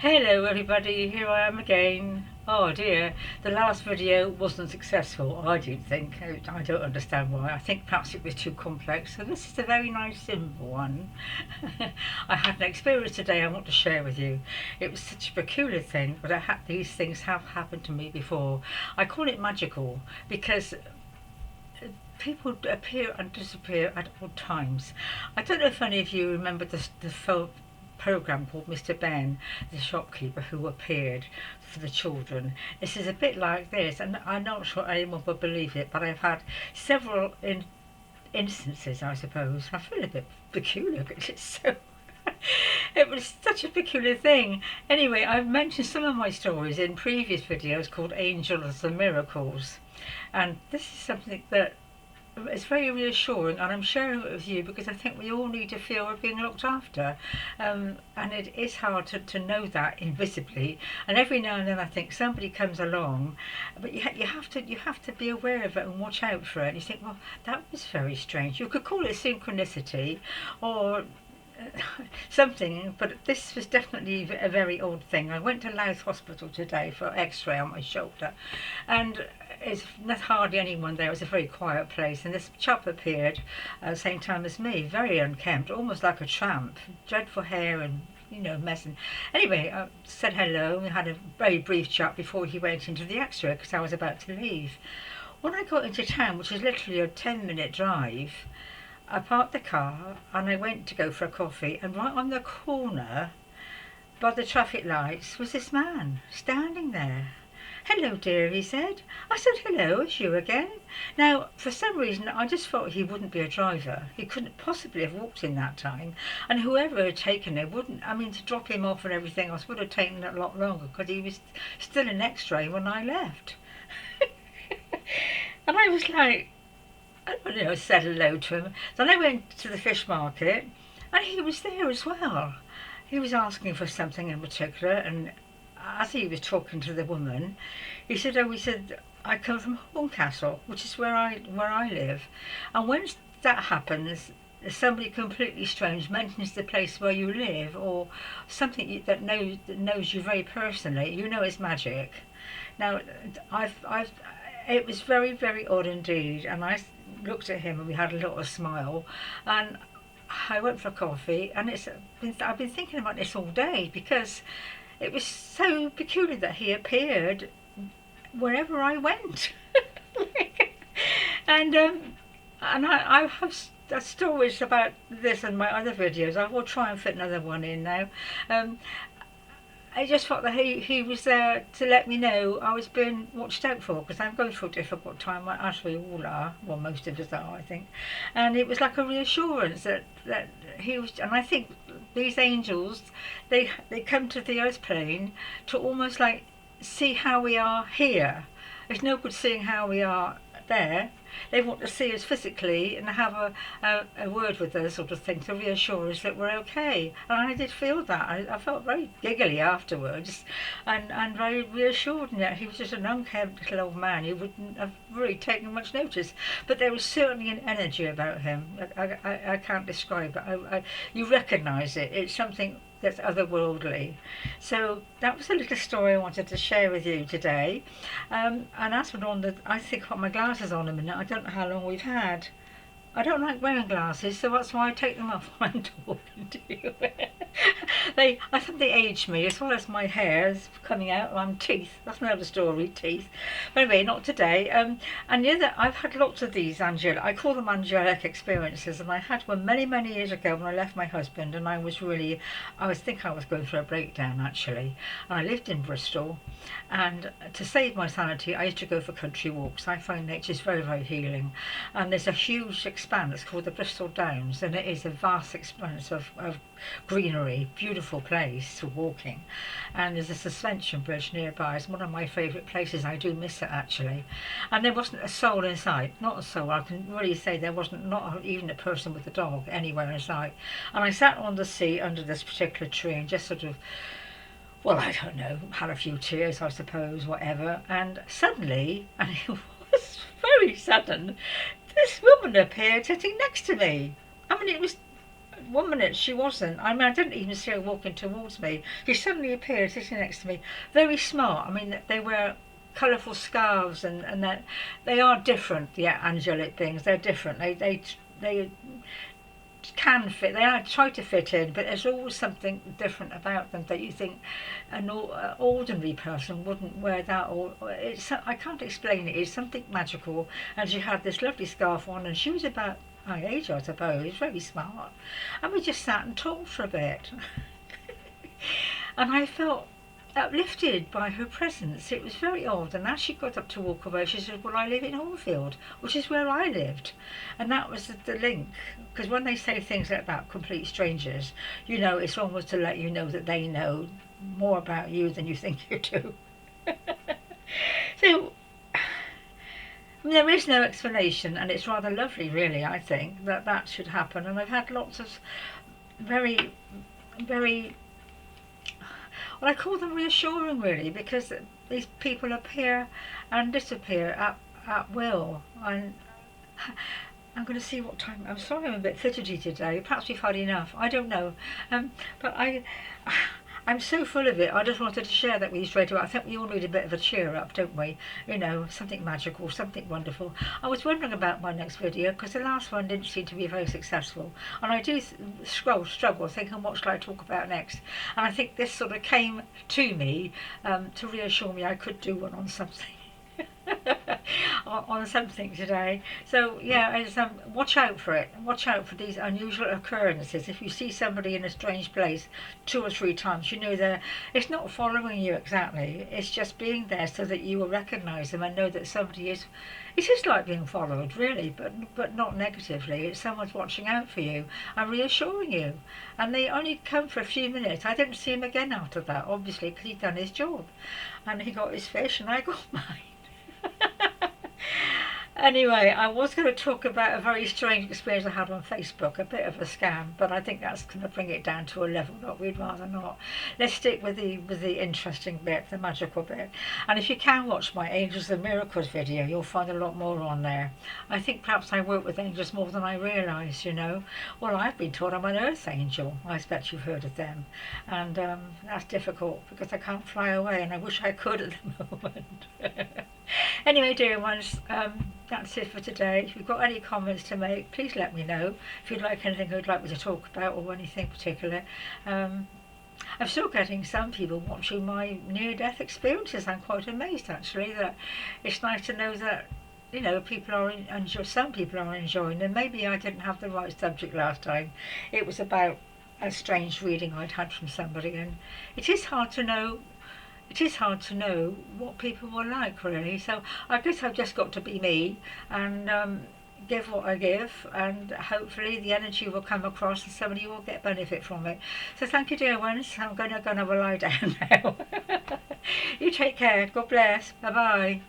Hello everybody, here I am again. Oh dear, the last video wasn't successful, I didn't think. I don't understand why. I think perhaps it was too complex. So this is a very nice simple one. I had an experience today I want to share with you. It was such a peculiar thing, but these things have happened to me before. I call it magical because people appear and disappear at all times. I don't know if any of you remember the program called Mr. Ben, the shopkeeper who appeared for the children. This is a bit like this, and I'm not sure anyone would believe it, but I've had several instances, I suppose. I feel a bit peculiar because it's so. It was such a peculiar thing. Anyway, I've mentioned some of my stories in previous videos called Angels and Miracles, and this is something that it's very reassuring, and I'm sharing it with you because I think we all need to feel we're being looked after, and it is hard to know that invisibly. And every now and then I think somebody comes along, but you have to be aware of it and watch out for it. And you think, well, that was very strange. You could call it synchronicity, or something, but this was definitely a very odd thing. I went to Louth Hospital today for X-ray on my shoulder, and it's not hardly anyone there. It was a very quiet place, and this chap appeared at the same time as me, very unkempt, almost like a tramp, dreadful hair and mess. And anyway, I said hello. We had a very brief chat before he went into the X-ray because I was about to leave. When I got into town, which is literally a 10-minute drive, I parked the car and I went to go for a coffee, and right on the corner by the traffic lights was this man standing there. "Hello dear," he said. I said, "Hello, it's you again." Now, for some reason, I just thought he wouldn't be a driver. He couldn't possibly have walked in that time, and whoever had taken him wouldn't, to drop him off and everything else would have taken a lot longer because he was still an X-ray when I left. And I was like, I said hello to him. Then I went to the fish market, and he was there as well. He was asking for something in particular, and as he was talking to the woman, he said, "I come from Horncastle, which is where I live." And when that happens, somebody completely strange mentions the place where you live, or something that knows you very personally, it's magic. Now, it was very, very odd indeed, and I looked at him and we had a little smile, and I went for coffee, and I've been thinking about this all day because it was so peculiar that he appeared wherever I went. And I have stories about this in my other videos. I will try and fit another one in now. I just felt that he was there to let me know I was being watched out for, because I'm going through a difficult time, as we all are. Well, most of us are, I think. And it was like a reassurance that he was, and I think these angels, they come to the earth plane to almost like see how we are here. It's no good seeing how we are there. They want to see us physically and have a word with us, sort of thing, to reassure us that we're okay. And I did feel that. I felt very giggly afterwards, and very reassured. And yet he was just an unkempt little old man. You wouldn't have really taken much notice. But there was certainly an energy about him. I can't describe it. You recognise it. It's something that's otherworldly. So that was a little story I wanted to share with you today. And as for I think I've got my glasses on a minute. I don't know how long we've had. I don't like wearing glasses, so that's why I take them off when I'm talking to you. I think they age me, as well as my hair is coming out. Teeth. That's another story, teeth. But anyway, not today. And I've had lots of these I call them angelic experiences, and I had one many, many years ago when I left my husband, and I was going through a breakdown actually. And I lived in Bristol, and to save my sanity, I used to go for country walks. I find nature's very, very healing, and there's a huge expanse called the Bristol Downs, and it is a vast expanse of greenery, beautiful place for walking. And there's a suspension bridge nearby. It's one of my favourite places. I do miss it actually. And there wasn't a soul in sight, not a soul. I can really say there wasn't not even a person with a dog anywhere in sight. And I sat on the seat under this particular tree and just sort of, well, I don't know, had a few tears, I suppose, whatever. And suddenly, and it was very sudden, this woman appeared sitting next to me. It was 1 minute she wasn't. I mean, I didn't even see her walking towards me. She suddenly appeared sitting next to me, very smart. I mean, they wear colourful scarves, and that they are different. The angelic beings, they're different. They can fit. They are try to fit in, but there's always something different about them that you think an ordinary person wouldn't wear that. Or it's, I can't explain it. It's something magical. And she had this lovely scarf on, and she was about my age, I suppose, very smart. And we just sat and talked for a bit. And I felt uplifted by her presence. It was very odd. And as she got up to walk away, she said, well, I live in Horfield, which is where I lived. And that was the link. Because when they say things like that, complete strangers, you know, it's almost to let you know that they know more about you than you think you do. So there is no explanation, and it's rather lovely, really, I think, that that should happen. And I've had lots of very, very, well, I call them reassuring, really, because these people appear and disappear at will. And I'm going to see what time. I'm sorry, I'm a bit fidgety today. Perhaps we've had enough. I don't know. But I'm so full of it. I just wanted to share that with you straight away. I think we all need a bit of a cheer up, don't we? You know, something magical, something wonderful. I was wondering about my next video because the last one didn't seem to be very successful. And I do struggle thinking what should I talk about next. And I think this sort of came to me to reassure me I could do one on something. on something today. So yeah, it's, watch out for it. Watch out for these unusual occurrences. If you see somebody in a strange place 2 or 3 times, you know it's not following you exactly. It's just being there so that you will recognise them and know that somebody is. It is like being followed, really, but not negatively. It's someone's watching out for you and reassuring you. And they only come for a few minutes. I didn't see him again after that, obviously, because he'd done his job, and he got his fish, and I got mine. Anyway, I was going to talk about a very strange experience I had on Facebook, a bit of a scam, but I think that's going to bring it down to a level that we'd rather not. Let's stick with the interesting bit, the magical bit. And if you can watch my Angels and Miracles video, you'll find a lot more on there. I think perhaps I work with angels more than I realise, you know. Well, I've been told I'm an earth angel. I expect you've heard of them. And that's difficult because I can't fly away, and I wish I could at the moment. Anyway, dear ones, that's it for today. If you've got any comments to make, please let me know. If you'd like anything you'd like me to talk about or anything particular. I'm still getting some people watching my near-death experiences. I'm quite amazed, actually, that it's nice to know that, you know, some people are enjoying them. Maybe I didn't have the right subject last time. It was about a strange reading I'd had from somebody, and it is hard to know. It is hard to know what people were like, really. So I guess I've just got to be me and give what I give, and hopefully the energy will come across and somebody will get benefit from it. So thank you, dear ones. I'm going to lie down now. You take care. God bless. Bye-bye.